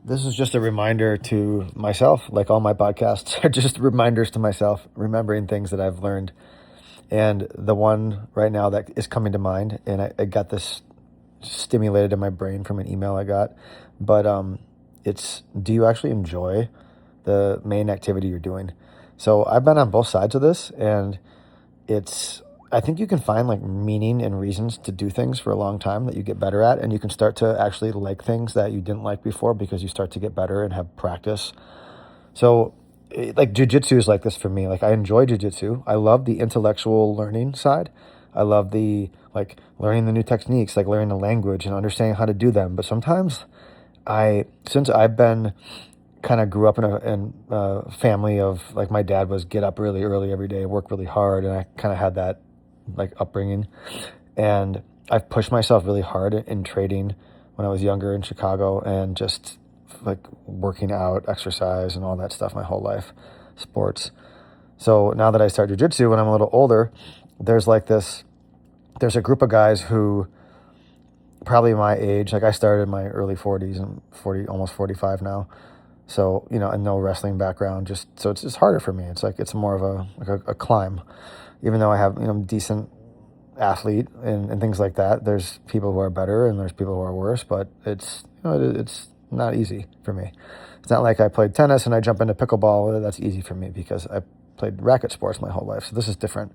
This is just a reminder to myself, like all my podcasts are just reminders to myself, remembering things that I've learned. And the one right now that is coming to mind, and I got this stimulated in my brain from an email I got, but it's, do you actually enjoy the main activity you're doing? So I've been on both sides of this, and it's, I think you can find like meaning and reasons to do things for a long time that you get better at, and you can start to actually like things that you didn't like before because you start to get better and have practice. So like jujitsu is like this for me. Like I enjoy jujitsu. I love the intellectual learning side. I love the like learning the new techniques, like learning the language and understanding how to do them. But sometimes since I've been kind of grew up in a family of like my dad was get up really early every day, work really hard, and I kind of had that like upbringing, and I've pushed myself really hard in trading when I was younger in Chicago, and just like working out, exercise, and all that stuff my whole life, sports. So now that I start jujitsu when I'm a little older, there's a group of guys who probably my age, like I started in my early 40s and 40, almost 45 now. So, and no wrestling background, just, so it's harder for me. It's like, it's more of a climb, even though I have, decent athlete and things like that. There's people who are better and there's people who are worse, but it's, it's not easy for me. It's not like I played tennis and I jump into pickleball. That's easy for me because I played racket sports my whole life. So this is different.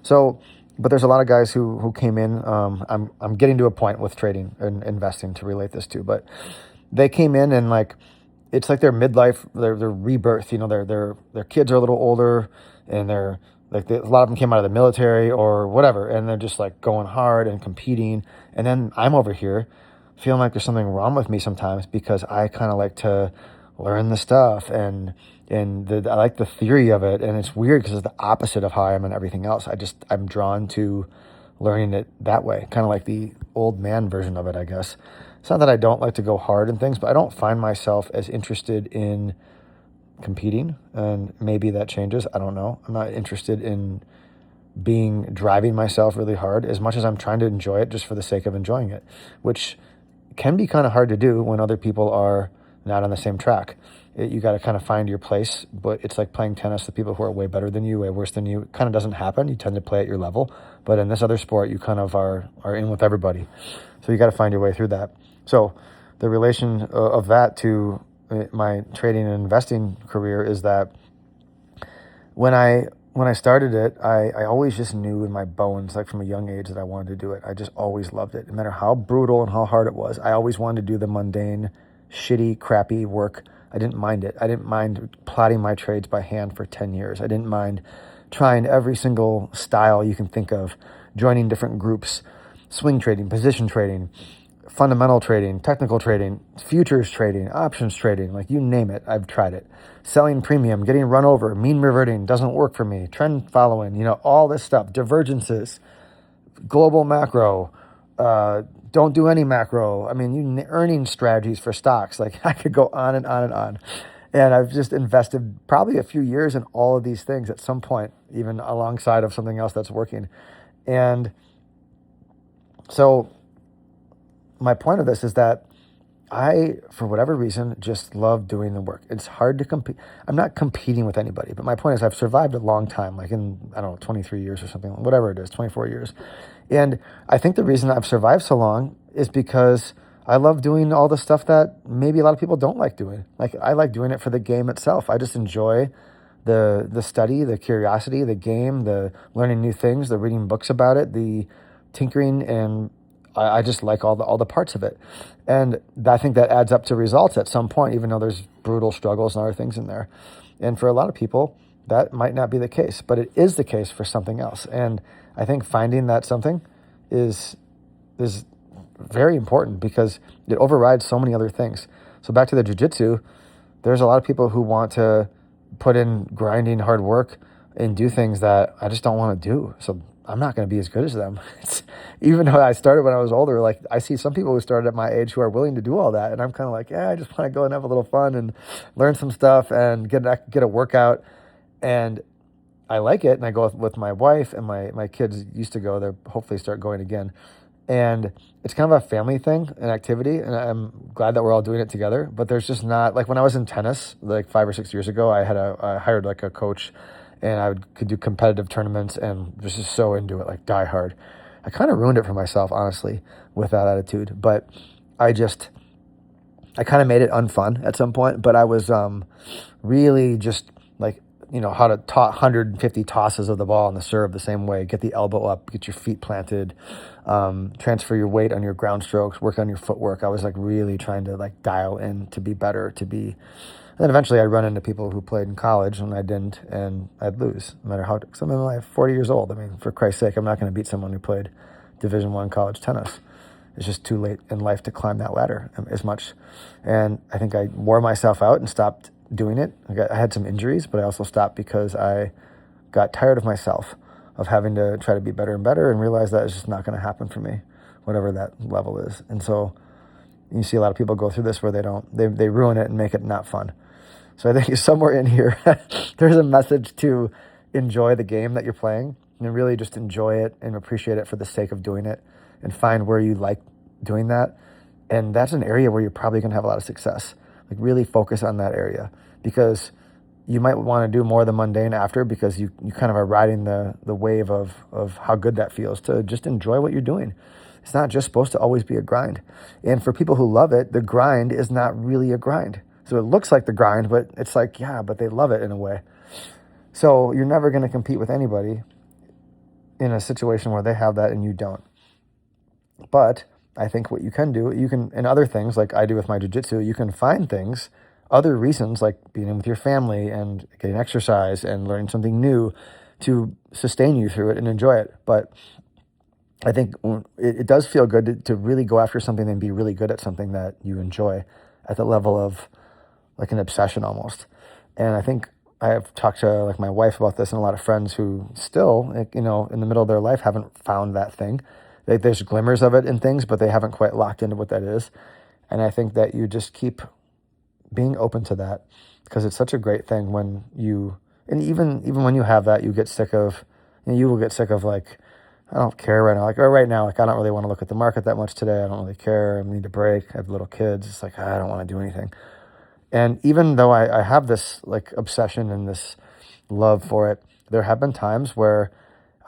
So, but there's a lot of guys who came in. I'm getting to a point with trading and investing to relate this to, but they came in and like, it's like their midlife, their rebirth. Their kids are a little older, and they're like a lot of them came out of the military or whatever, and they're just like going hard and competing. And then I'm over here feeling like there's something wrong with me sometimes because I kind of like to learn the stuff and I like the theory of it, and it's weird because it's the opposite of how I am in everything else. I'm drawn to learning it that way, kind of like the old man version of it, I guess. It's not that I don't like to go hard in things, but I don't find myself as interested in competing, and maybe that changes. I don't know. I'm not interested in driving myself really hard as much as I'm trying to enjoy it just for the sake of enjoying it, which can be kind of hard to do when other people are not on the same track. You got to kind of find your place, but it's like playing tennis with people who are way better than you, way worse than you. It kind of doesn't happen. You tend to play at your level, but in this other sport, you kind of are in with everybody. So you got to find your way through that. So the relation of that to my trading and investing career is that when I started it, I always just knew in my bones, like from a young age, that I wanted to do it. I just always loved it. No matter how brutal and how hard it was, I always wanted to do the mundane, shitty, crappy work. I didn't mind it. I didn't mind plotting my trades by hand for 10 years. I didn't mind trying every single style you can think of, joining different groups, swing trading, position trading, fundamental trading, technical trading, futures trading, options trading, like you name it, I've tried it. Selling premium, getting run over, mean reverting doesn't work for me. Trend following, all this stuff, divergences, global macro, don't do any macro. I mean, earning strategies for stocks. Like I could go on and on and on. And I've just invested probably a few years in all of these things at some point, even alongside of something else that's working. And so my point of this is that I, for whatever reason, just love doing the work. It's hard to compete. I'm not competing with anybody, but my point is I've survived a long time, like in, 23 years or something, whatever it is, 24 years. And I think the reason I've survived so long is because I love doing all the stuff that maybe a lot of people don't like doing. Like I like doing it for the game itself. I just enjoy the study, the curiosity, the game, the learning new things, the reading books about it, the tinkering, and I just like all the parts of it. And I think that adds up to results at some point, even though there's brutal struggles and other things in there. And for a lot of people, that might not be the case, but it is the case for something else. And I think finding that something is very important because it overrides so many other things. So back to the jiu-jitsu, there's a lot of people who want to put in grinding hard work and do things that I just don't want to do. So I'm not going to be as good as them. Even though I started when I was older, like I see some people who started at my age who are willing to do all that. And I'm kind of like, yeah, I just want to go and have a little fun and learn some stuff and get a workout. And I like it. And I go with my wife, and my kids used to go. They'll hopefully start going again. And it's kind of a family thing, an activity, and I'm glad that we're all doing it together. But there's just not, like when I was in tennis, like 5 or 6 years ago, I hired like a coach, and could do competitive tournaments and was just so into it, like die hard. I kind of ruined it for myself, honestly, with that attitude. But I just, I kind of made it unfun at some point. But I was really just like, how to 150 tosses of the ball on the serve the same way, get the elbow up, get your feet planted, transfer your weight on your ground strokes, work on your footwork. I was like really trying to like dial in to be better, and then eventually I'd run into people who played in college and I didn't, and I'd lose no matter how, some of them like 40 years old. I mean, for Christ's sake, I'm not going to beat someone who played Division I college tennis. It's just too late in life to climb that ladder as much. And I think I wore myself out and stopped doing it. I had some injuries, but I also stopped because I got tired of myself, of having to try to be better and better, and realized that it's just not going to happen for me, whatever that level is. And so you see a lot of people go through this where they ruin it and make it not fun. So I think somewhere in here, there's a message to enjoy the game that you're playing and really just enjoy it and appreciate it for the sake of doing it, and find where you like doing that. And that's an area where you're probably going to have a lot of success. Like really focus on that area, because you might want to do more of the mundane after, because you kind of are riding the wave of how good that feels to just enjoy what you're doing. It's not just supposed to always be a grind. And for people who love it, the grind is not really a grind. So it looks like the grind, but it's like, yeah, but they love it in a way. So you're never going to compete with anybody in a situation where they have that and you don't. But I think what you can do, in other things like I do with my jiu-jitsu, you can find things, other reasons like being in with your family and getting exercise and learning something new to sustain you through it and enjoy it. But I think it does feel good to really go after something and be really good at something that you enjoy at the level of like an obsession almost. And I think I have talked to like my wife about this, and a lot of friends who still, in the middle of their life haven't found that thing. There's glimmers of it in things, but they haven't quite locked into what that is. And I think that you just keep being open to that, because it's such a great thing when and even when you have that, you get sick of, you will get sick of like, I don't care right now. Like, or right now, like I don't really want to look at the market that much today. I don't really care. I need a break. I have little kids. It's like, I don't want to do anything. And even though I have this like obsession and this love for it, there have been times where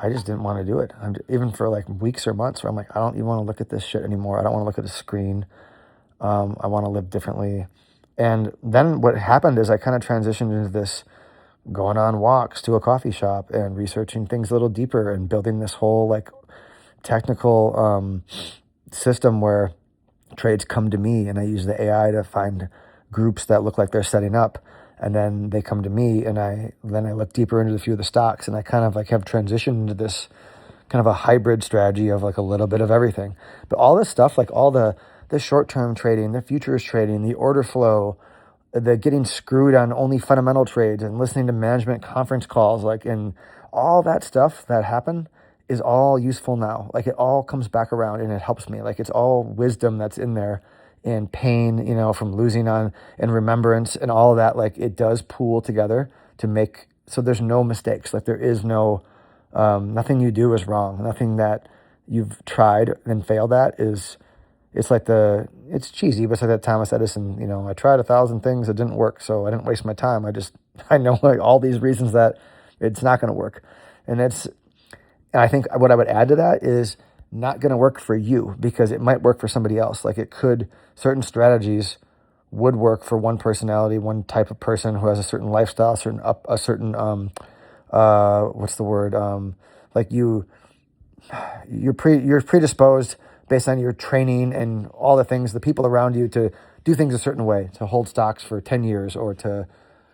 I just didn't want to do it. Even for like weeks or months where I'm like, I don't even want to look at this shit anymore. I don't want to look at a screen. I want to live differently. And then what happened is I kind of transitioned into this going on walks to a coffee shop and researching things a little deeper and building this whole like technical system where trades come to me and I use the AI to find groups that look like they're setting up. And then they come to me, and then I look deeper into a few of the stocks, and I kind of like have transitioned into this kind of a hybrid strategy of like a little bit of everything. But all this stuff, like all the short-term trading, the futures trading, the order flow, the getting screwed on only fundamental trades and listening to management conference calls, like, and all that stuff that happened is all useful now. Like it all comes back around and it helps me. Like it's all wisdom that's in there. And pain, from losing on, and remembrance and all of that, like it does pool together to make, so there's no mistakes. Like there is no, nothing you do is wrong. Nothing that you've tried and failed at it's it's cheesy, but it's like that Thomas Edison, I tried 1,000 things, it didn't work. So I didn't waste my time. I know like all these reasons that it's not going to work. And I think what I would add to that is not going to work for you, because it might work for somebody else. Like certain strategies would work for one personality, one type of person who has a certain lifestyle, a certain what's the word? Like you're predisposed based on your training and all the things, the people around you, to do things a certain way, to hold stocks for 10 years or to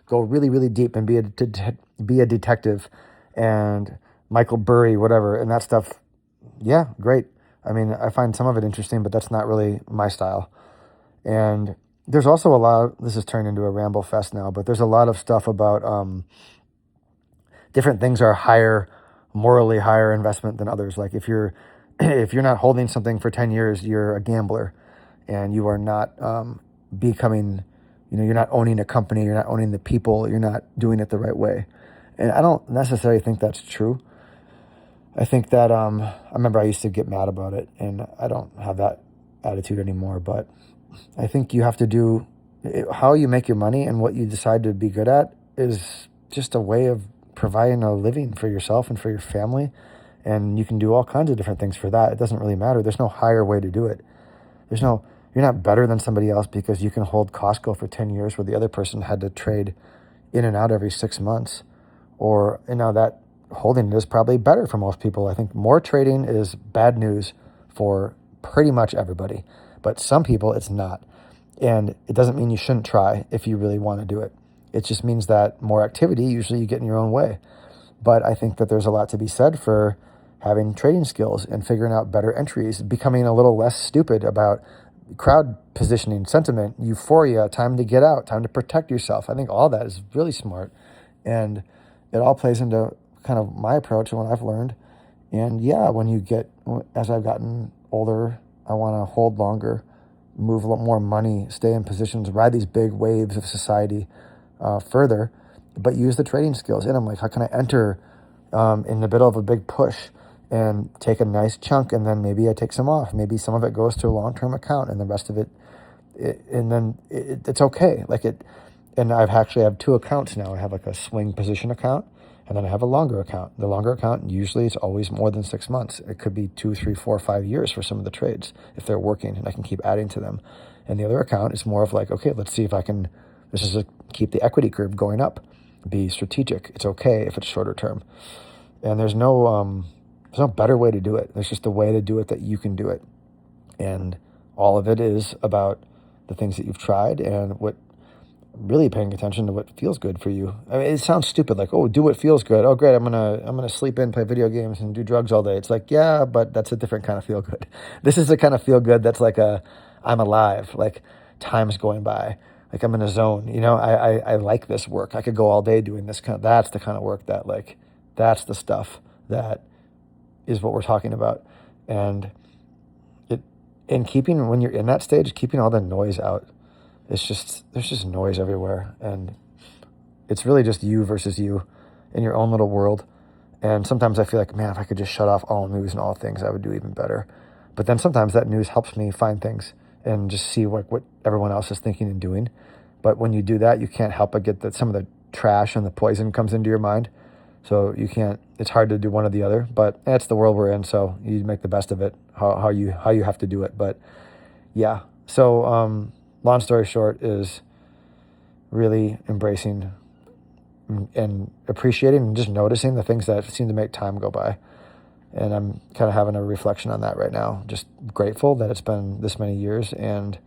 go really, really deep and be a detective and Michael Burry, whatever, and that stuff. Yeah, great. I mean, I find some of it interesting, but that's not really my style. And there's also a lot, this has turned into a ramble fest now, but there's a lot of stuff about different things are morally higher investment than others. Like if you're not holding something for 10 years, you're a gambler, and you are not becoming, you're not owning a company, you're not owning the people, you're not doing it the right way. And I don't necessarily think that's true. I think that I remember I used to get mad about it, and I don't have that attitude anymore. But I think you have to do how you make your money and what you decide to be good at is just a way of providing a living for yourself and for your family. And you can do all kinds of different things for that. It doesn't really matter. There's no higher way to do it. You're not better than somebody else because you can hold Costco for 10 years where the other person had to trade in and out every 6 months. Or, that holding it is probably better for most people. I think more trading is bad news for pretty much everybody. But some people, it's not. And it doesn't mean you shouldn't try if you really want to do it. It just means that more activity, usually you get in your own way. But I think that there's a lot to be said for having trading skills and figuring out better entries, becoming a little less stupid about crowd positioning, sentiment, euphoria, time to get out, time to protect yourself. I think all that is really smart. And it all plays into kind of my approach and what I've learned. And yeah, as I've gotten older, I want to hold longer, move a lot more money, stay in positions, ride these big waves of society further, but use the trading skills. And I'm like, how can I enter in the middle of a big push and take a nice chunk, and then maybe I take some off. Maybe some of it goes to a long-term account, and the rest of it's okay. And I've actually have two accounts now. I have like a swing position account, and then I have a longer account. The longer account, usually it's always more than 6 months. It could be 2, 3, 4, 5 years for some of the trades if they're working, and I can keep adding to them. And the other account is more of like, okay, let's see if I can, keep the equity curve going up, be strategic. It's okay if it's shorter term. And there's no better way to do it. There's just a way to do it that you can do it. And all of it is about the things that you've tried and what really paying attention to what feels good for you. I mean, it sounds stupid, like, oh, do what feels good. Oh, great, I'm gonna sleep in, play video games, and do drugs all day. It's like, yeah, but that's a different kind of feel good. This is the kind of feel good that's like I'm alive, like time's going by, like I'm in a zone. I like this work. I could go all day doing this that's the kind of work that that's the stuff that is what we're talking about. And keeping, when you're in that stage, keeping all the noise out. There's just noise everywhere, and it's really just you versus you in your own little world. And sometimes I feel like, man, if I could just shut off all news and all things, I would do even better. But then sometimes that news helps me find things and just see what everyone else is thinking and doing. But when you do that, you can't help but get that some of the trash and the poison comes into your mind. So it's hard to do one or the other, but that's the world we're in. So you make the best of it, how you have to do it. But yeah, so long story short is really embracing and appreciating and just noticing the things that seem to make time go by. And I'm kind of having a reflection on that right now. Just grateful that it's been this many years, and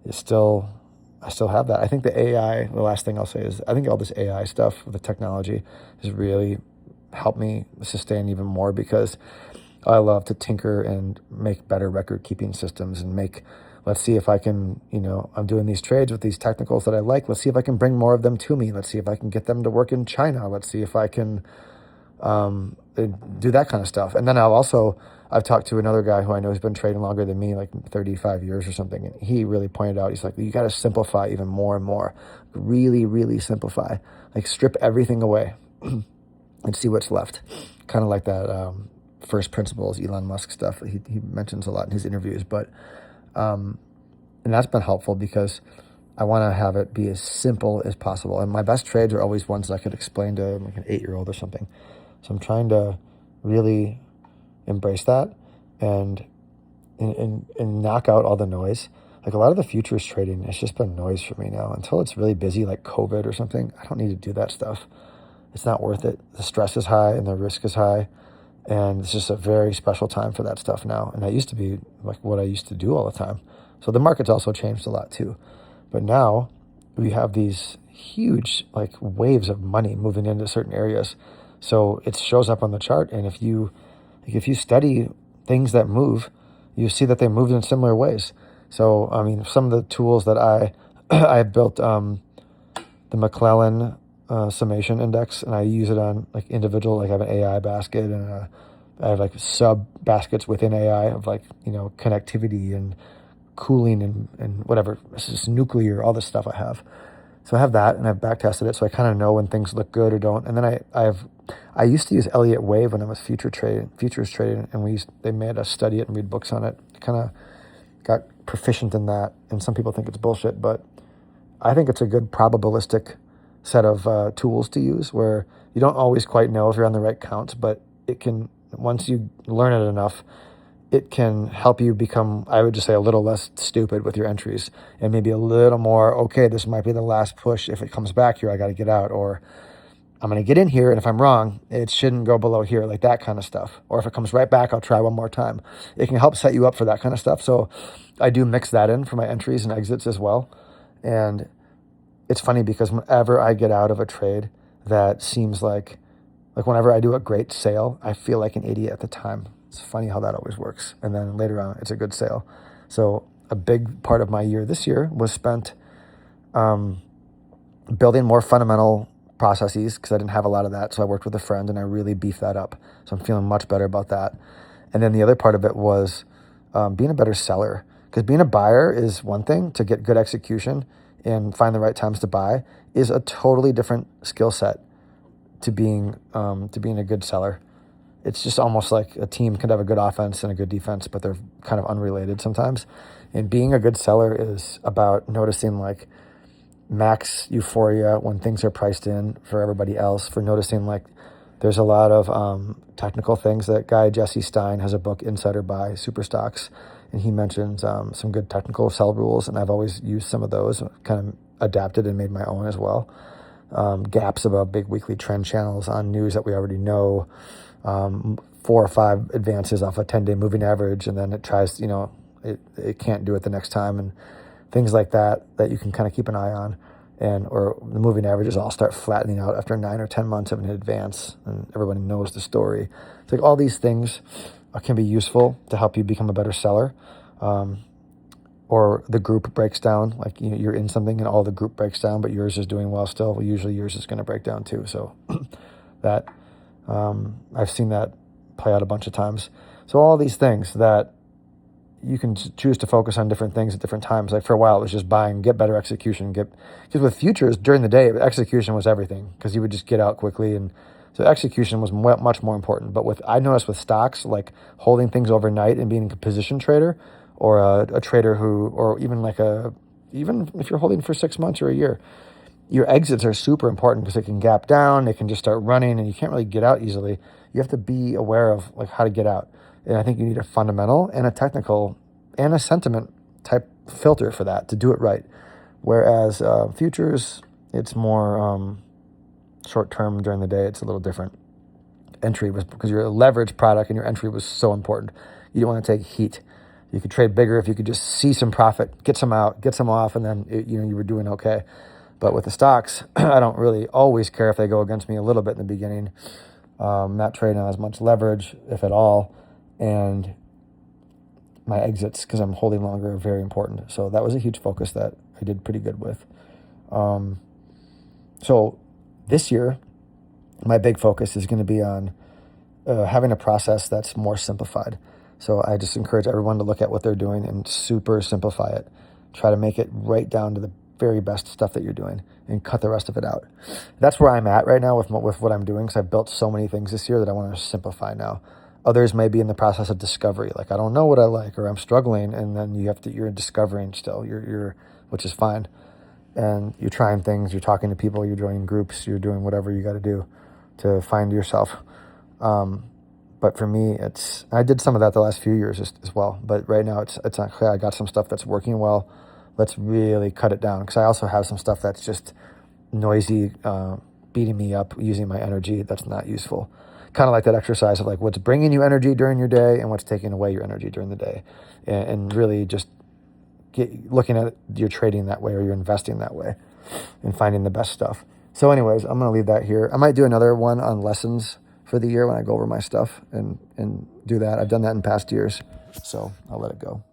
I still have that. I think the last thing I'll say is I think all this AI stuff with the technology has really helped me sustain even more, because I love to tinker and make better record keeping systems and let's see if I can, I'm doing these trades with these technicals that I like. Let's see if I can bring more of them to me. Let's see if I can get them to work in China. Let's see if I can do that kind of stuff. And then I've talked to another guy who I know has been trading longer than me, like 35 years or something. And he really pointed out, he's like, you got to simplify even more and more. Really, really simplify. Like strip everything away and see what's left. Kind of like that first principles, Elon Musk stuff that he mentions a lot in his interviews. But and that's been helpful because I want to have it be as simple as possible. And my best trades are always ones that I could explain to like an 8-year-old or something. So I'm trying to really embrace that and knock out all the noise. Like a lot of the futures trading, it's just been noise for me now. Until it's really busy, like COVID or something, I don't need to do that stuff. It's not worth it. The stress is high and the risk is high. And it's just a very special time for that stuff now. And that used to be like what I used to do all the time. So the market's also changed a lot too. But now we have these huge like waves of money moving into certain areas. So it shows up on the chart. And if you study things that move, you see that they moved in similar ways. So, I mean, some of the tools that I built, the McClellan summation index, and I use it on like individual, like I have an AI basket and I have like sub baskets within AI of like, connectivity and cooling and whatever. This is nuclear, all this stuff I have. So I have that, and I've back tested it. So I kind of know when things look good or don't. And then I have I used to use Elliott Wave when I was futures trading, and they made us study it and read books on it. Kind of got proficient in that, and some people think it's bullshit, but I think it's a good probabilistic set of tools to use where you don't always quite know if you're on the right counts, but it can, once you learn it enough, it can help you become, I would just say, a little less stupid with your entries and maybe a little more, okay, this might be the last push. If it comes back here, I got to get out, or I'm going to get in here, and if I'm wrong, it shouldn't go below here, like that kind of stuff. Or if it comes right back, I'll try one more time. It can help set you up for that kind of stuff. So I do mix that in for my entries and exits as well. And it's funny because whenever I get out of a trade that seems like whenever I do a great sale, I feel like an idiot at the time. It's funny how that always works. And then later on, it's a good sale. So a big part of my year this year was spent building more fundamental processes because I didn't have a lot of that. So I worked with a friend and I really beefed that up. So I'm feeling much better about that. And then the other part of it was being a better seller, because being a buyer is one thing. To get good execution and find the right times to buy is a totally different skill set to being a good seller. It's just almost like a team can have a good offense and a good defense, but they're kind of unrelated sometimes. And being a good seller is about noticing like max euphoria when things are priced in for everybody else, for noticing like there's a lot of technical things. That guy, Jesse Stein, has a book, Insider Buy, Super Stocks, and he mentions some good technical sell rules, and I've always used some of those, kind of adapted and made my own as well. Gaps above big weekly trend channels on news that we already know, 4 or 5 advances off a 10-day moving average, and then it tries, it can't do it the next time, and things like that you can kind of keep an eye on. Or the moving averages all start flattening out after 9 or 10 months of an advance, and everybody knows the story. It's like all these things can be useful to help you become a better seller. Or the group breaks down, like you're in something and all the group breaks down, but yours is doing well still. Well, usually yours is going to break down too. So that I've seen that play out a bunch of times. So all these things that you can choose to focus on different things at different times. Like for a while, it was just buying, get better execution, because with futures during the day, execution was everything, because you would just get out quickly, and so execution was much more important. But I noticed with stocks, like holding things overnight and being a position trader, or a trader who, or even even if you're holding for 6 months or a year, your exits are super important because they can gap down, they can just start running, and you can't really get out easily. You have to be aware of like how to get out. And I think you need a fundamental and a technical and a sentiment type filter for that to do it right. Whereas futures, it's more short term during the day. It's a little different. Entry was because you're a leverage product and your entry was so important. You don't want to take heat. You could trade bigger if you could just see some profit, get some out, get some off, and then you were doing okay. But with the stocks, I don't really always care if they go against me a little bit in the beginning. Not trading on as much leverage, if at all. And my exits, because I'm holding longer, are very important. So that was a huge focus that I did pretty good with. So this year, my big focus is going to be on having a process that's more simplified. So I just encourage everyone to look at what they're doing and super simplify it. Try to make it right down to the very best stuff that you're doing and cut the rest of it out. That's where I'm at right now with what I'm doing, because I've built so many things this year that I want to simplify now. Others may be in the process of discovery, like I don't know what I like, or I'm struggling, and then you're discovering still, which is fine. And you're trying things, you're talking to people, you're joining groups, you're doing whatever you got to do to find yourself. But for me, I did some of that the last few years as well. But right now, it's not clear. I got some stuff that's working well. Let's really cut it down, because I also have some stuff that's just noisy, beating me up, using my energy. That's not useful. Kind of like that exercise of like what's bringing you energy during your day and what's taking away your energy during the day, and really just looking at your trading that way, or your investing that way, and finding the best stuff. So anyways, I'm going to leave that here. I might do another one on lessons for the year when I go over my stuff and do that. I've done that in past years, so I'll let it go.